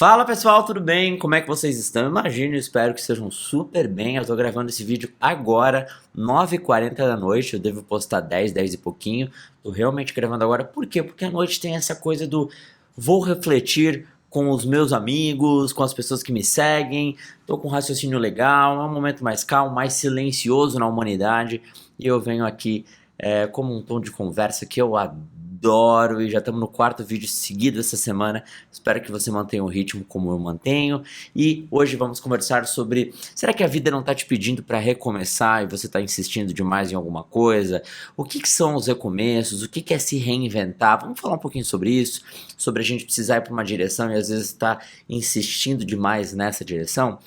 Fala pessoal, tudo bem? Como é que vocês estão? Imagino, espero que estejam super bem. Eu tô gravando esse vídeo agora, 9h40 da noite. Eu devo postar 10 e pouquinho. Tô realmente gravando agora. Por quê? Porque à noite tem essa coisa do vou refletir com os meus amigos, com as pessoas que me seguem. Tô com um raciocínio legal, é um momento mais calmo, mais silencioso na humanidade. E eu venho aqui como um tom de conversa que eu adoro, e já estamos no quarto vídeo seguido essa semana. Espero que você mantenha o ritmo como eu mantenho. E hoje vamos conversar sobre: será que a vida não está te pedindo para recomeçar e você está insistindo demais em alguma coisa? O que são os recomeços? O que é se reinventar? Vamos falar um pouquinho sobre isso, sobre a gente precisar ir para uma direção e às vezes estar insistindo demais nessa direção.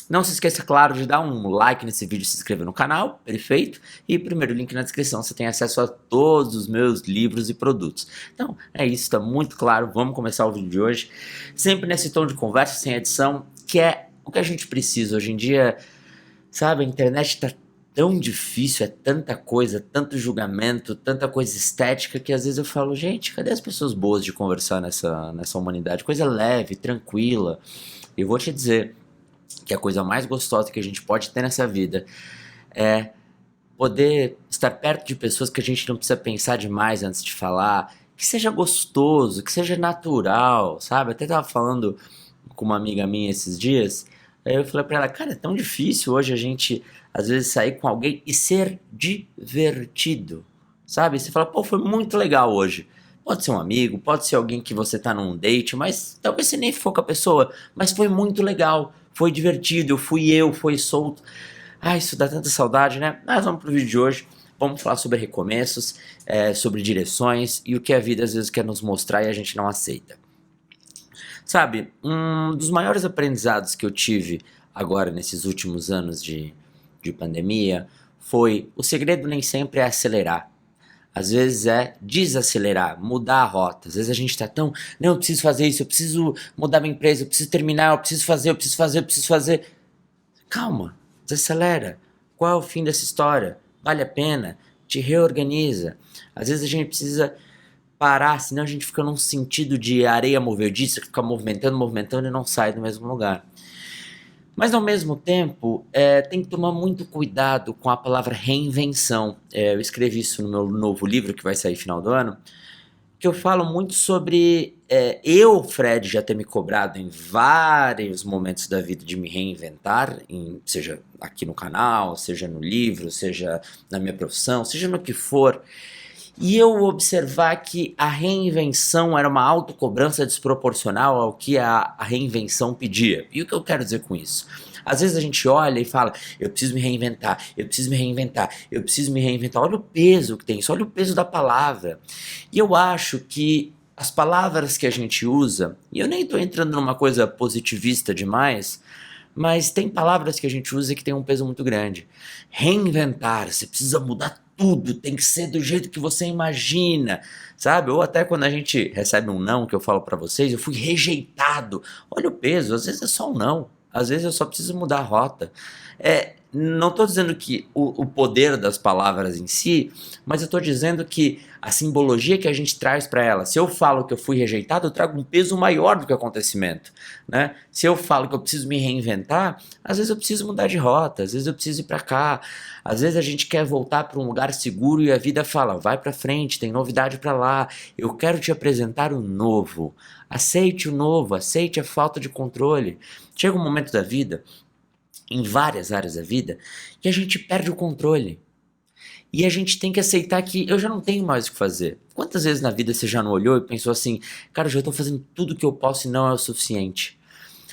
Não se esqueça, claro, de dar um like nesse vídeo e se inscrever no canal, perfeito? E primeiro link na descrição, você tem acesso a todos os meus livros e produtos. Então, é isso, tá muito claro, vamos começar o vídeo de hoje. Sempre nesse tom de conversa, sem edição, que é o que a gente precisa. Hoje em dia, sabe, a internet tá tão difícil, é tanta coisa, tanto julgamento, tanta coisa estética, que às vezes eu falo, gente, cadê as pessoas boas de conversar nessa humanidade? Coisa leve, tranquila. E eu vou te dizer que a coisa mais gostosa que a gente pode ter nessa vida é poder estar perto de pessoas que a gente não precisa pensar demais antes de falar, que seja gostoso, que seja natural, sabe? Até tava falando com uma amiga minha esses dias, aí eu falei pra ela, cara, é tão difícil hoje a gente, às vezes, sair com alguém e ser divertido, sabe? Você fala, pô, foi muito legal hoje. Pode ser um amigo, pode ser alguém que você tá num date, mas talvez você nem for com a pessoa, mas foi muito legal, foi divertido, foi solto. Ah, isso dá tanta saudade, né? Mas vamos pro vídeo de hoje. Vamos falar sobre recomeços, sobre direções e o que a vida às vezes quer nos mostrar e a gente não aceita. Sabe, um dos maiores aprendizados que eu tive agora nesses últimos anos de pandemia foi: o segredo nem sempre é acelerar. Às vezes é desacelerar, mudar a rota. Às vezes a gente tá tão, não, eu preciso fazer isso, eu preciso mudar minha empresa, eu preciso terminar, eu preciso fazer, eu preciso fazer, eu preciso fazer. Calma, desacelera. Qual é o fim dessa história? Vale a pena? Te reorganiza. Às vezes a gente precisa parar, senão a gente fica num sentido de areia movediça, que fica movimentando, movimentando e não sai do mesmo lugar. Mas ao mesmo tempo, tem que tomar muito cuidado com a palavra reinvenção. Eu escrevi isso no meu novo livro, que vai sair final do ano, que eu falo muito sobre Fred, já ter me cobrado em vários momentos da vida de me reinventar, seja aqui no canal, seja no livro, seja na minha profissão, seja no que for. E eu observar que a reinvenção era uma autocobrança desproporcional ao que a reinvenção pedia. E o que eu quero dizer com isso? Às vezes a gente olha e fala, eu preciso me reinventar, eu preciso me reinventar, eu preciso me reinventar. Olha o peso que tem isso, olha o peso da palavra. E eu acho que as palavras que a gente usa, e eu nem estou entrando numa coisa positivista demais, mas tem palavras que a gente usa que tem um peso muito grande. Reinventar, você precisa mudar tudo, tem que ser do jeito que você imagina, sabe? Ou até quando a gente recebe um não, que eu falo pra vocês, eu fui rejeitado. Olha o peso, às vezes é só um não, às vezes eu só preciso mudar a rota. Não estou dizendo que o poder das palavras em si, mas eu estou dizendo que a simbologia que a gente traz para ela, se eu falo que eu fui rejeitado, eu trago um peso maior do que o acontecimento, né? Se eu falo que eu preciso me reinventar, às vezes eu preciso mudar de rota, às vezes eu preciso ir para cá, às vezes a gente quer voltar para um lugar seguro e a vida fala, vai para frente, tem novidade para lá, eu quero te apresentar o novo, aceite o novo, aceite a falta de controle. Chega um momento da vida, em várias áreas da vida, que a gente perde o controle. E a gente tem que aceitar que eu já não tenho mais o que fazer. Quantas vezes na vida você já não olhou e pensou assim, cara, eu já estou fazendo tudo o que eu posso e não é o suficiente?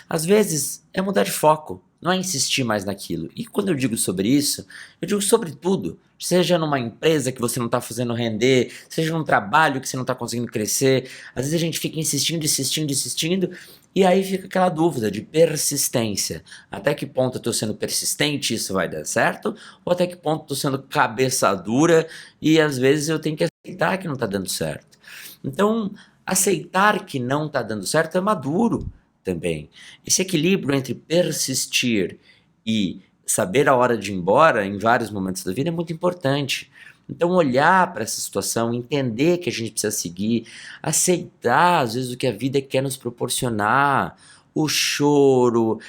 Às vezes é mudar de foco, não é insistir mais naquilo. E quando eu digo sobre isso, eu digo sobre tudo. Seja numa empresa que você não está fazendo render, seja num trabalho que você não está conseguindo crescer. Às vezes a gente fica insistindo, insistindo, insistindo, e aí fica aquela dúvida de persistência. Até que ponto eu estou sendo persistente e isso vai dar certo? Ou até que ponto estou sendo cabeça dura e às vezes eu tenho que aceitar que não está dando certo. Então, aceitar que não está dando certo é maduro também. Esse equilíbrio entre persistir e saber a hora de ir embora em vários momentos da vida é muito importante. Então olhar para essa situação, entender que a gente precisa seguir, aceitar às vezes o que a vida quer nos proporcionar, o choro,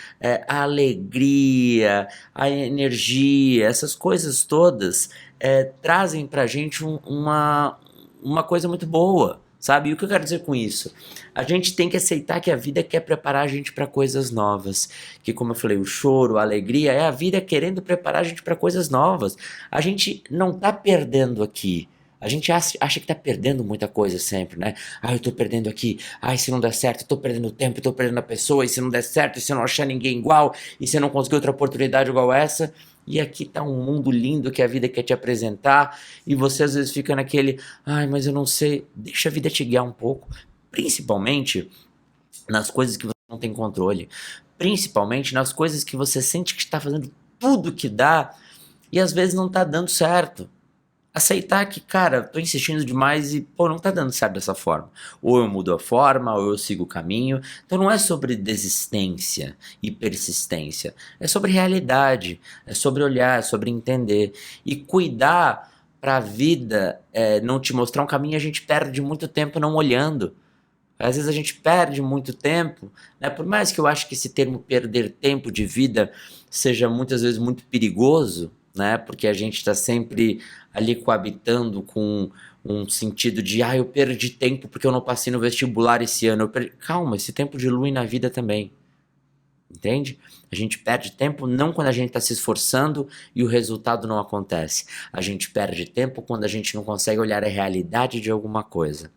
a alegria, a energia, essas coisas todas trazem pra gente uma coisa muito boa, sabe? E o que eu quero dizer com isso? A gente tem que aceitar que a vida quer preparar a gente para coisas novas. Que, como eu falei, o choro, a alegria é a vida querendo preparar a gente para coisas novas. A gente não tá perdendo aqui. A gente acha que tá perdendo muita coisa sempre, né? Ah, eu tô perdendo aqui. Ah, se não der certo, eu tô perdendo tempo, eu tô perdendo a pessoa. E se não der certo, e se eu não achar ninguém igual, e se eu não conseguir outra oportunidade igual essa. E aqui tá um mundo lindo que a vida quer te apresentar. E você às vezes fica naquele, ai, mas eu não sei. Deixa a vida te guiar um pouco. Principalmente nas coisas que você não tem controle. Principalmente nas coisas que você sente que está fazendo tudo que dá e às vezes não tá dando certo. Aceitar que, cara, tô insistindo demais e, pô, não tá dando certo dessa forma. Ou eu mudo a forma, ou eu sigo o caminho. Então não é sobre desistência e persistência. É sobre realidade, é sobre olhar, é sobre entender. E cuidar pra vida não te mostrar um caminho, a gente perde muito tempo não olhando. Às vezes a gente perde muito tempo, né? Por mais que eu acho que esse termo perder tempo de vida seja muitas vezes muito perigoso, né? Porque a gente está sempre ali coabitando com um sentido de, ah, eu perdi tempo porque eu não passei no vestibular esse ano. Calma, esse tempo dilui na vida também. Entende? A gente perde tempo não quando a gente está se esforçando e o resultado não acontece. A gente perde tempo quando a gente não consegue olhar a realidade de alguma coisa.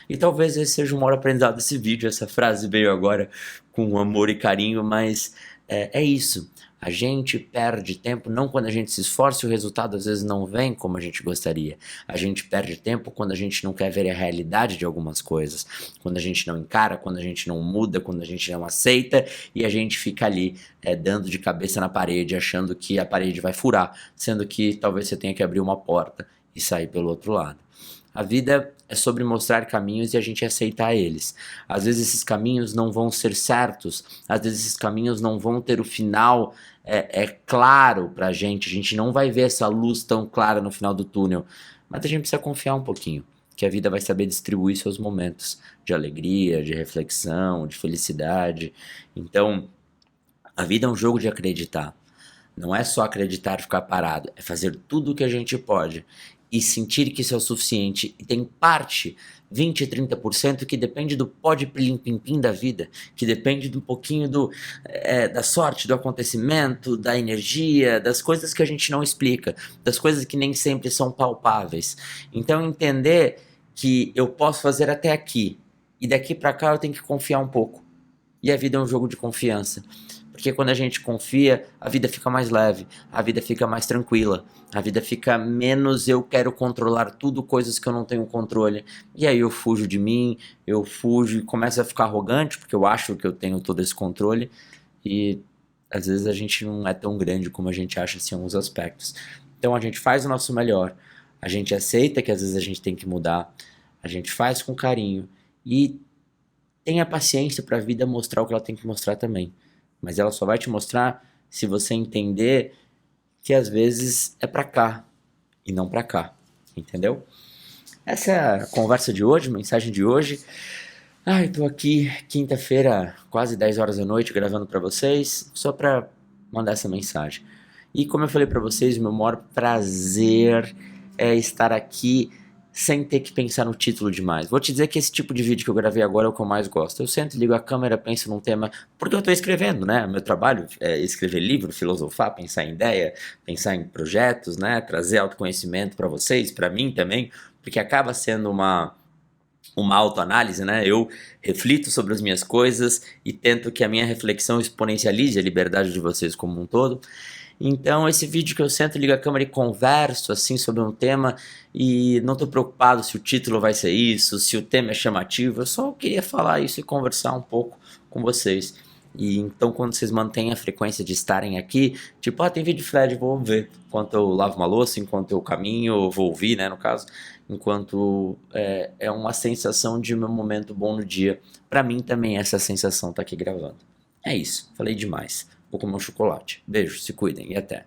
E talvez esse seja o maior aprendizado desse vídeo. Essa frase veio agora com amor e carinho, mas é isso. A gente perde tempo não quando a gente se esforça e o resultado às vezes não vem como a gente gostaria. A gente perde tempo quando a gente não quer ver a realidade de algumas coisas. Quando a gente não encara, quando a gente não muda, quando a gente não aceita e a gente fica ali dando de cabeça na parede, achando que a parede vai furar, sendo que talvez você tenha que abrir uma porta e sair pelo outro lado. A vida é sobre mostrar caminhos e a gente aceitar eles. Às vezes esses caminhos não vão ser certos, às vezes esses caminhos não vão ter o final claro pra gente. A gente não vai ver essa luz tão clara no final do túnel, mas a gente precisa confiar um pouquinho, que a vida vai saber distribuir seus momentos de alegria, de reflexão, de felicidade. Então, a vida é um jogo de acreditar. Não é só acreditar e ficar parado, é fazer tudo o que a gente pode e sentir que isso é o suficiente. E tem parte, 20, 30%, que depende do pó de plim-pim-pim da vida, que depende de um pouquinho da sorte, do acontecimento, da energia, das coisas que a gente não explica, das coisas que nem sempre são palpáveis. Então entender que eu posso fazer até aqui, e daqui para cá eu tenho que confiar um pouco. E a vida é um jogo de confiança. Porque quando a gente confia, a vida fica mais leve, a vida fica mais tranquila, a vida fica menos eu quero controlar tudo, coisas que eu não tenho controle. E aí eu fujo de mim, eu fujo e começo a ficar arrogante, porque eu acho que eu tenho todo esse controle. E às vezes a gente não é tão grande como a gente acha assim, em alguns aspectos. Então a gente faz o nosso melhor, a gente aceita que às vezes a gente tem que mudar, a gente faz com carinho e tenha paciência para a vida mostrar o que ela tem que mostrar também. Mas ela só vai te mostrar se você entender que às vezes é pra cá e não pra cá, entendeu? Essa é a conversa de hoje, mensagem de hoje. Ai, tô aqui quinta-feira, quase 10 horas da noite, gravando pra vocês, só pra mandar essa mensagem. E como eu falei pra vocês, o meu maior prazer é estar aqui sem ter que pensar no título demais. Vou te dizer que esse tipo de vídeo que eu gravei agora é o que eu mais gosto. Eu sento, ligo a câmera, penso num tema, porque eu tô escrevendo, né? Meu trabalho é escrever livro, filosofar, pensar em ideia, pensar em projetos, né? Trazer autoconhecimento pra vocês, pra mim também, porque acaba sendo uma autoanálise, né? Eu reflito sobre as minhas coisas e tento que a minha reflexão exponencialize a liberdade de vocês como um todo. Então esse vídeo que eu sento, ligo a câmera e converso assim sobre um tema e não estou preocupado se o título vai ser isso, se o tema é chamativo, eu só queria falar isso e conversar um pouco com vocês. E então quando vocês mantêm a frequência de estarem aqui, tipo, tem vídeo Fred, vou ver enquanto eu lavo uma louça, enquanto eu caminho, eu vou ouvir, né, no caso, enquanto é uma sensação de meu momento bom no dia. Pra mim também essa sensação tá aqui gravando. É isso, falei demais. Vou comer um chocolate. Beijo, se cuidem e até.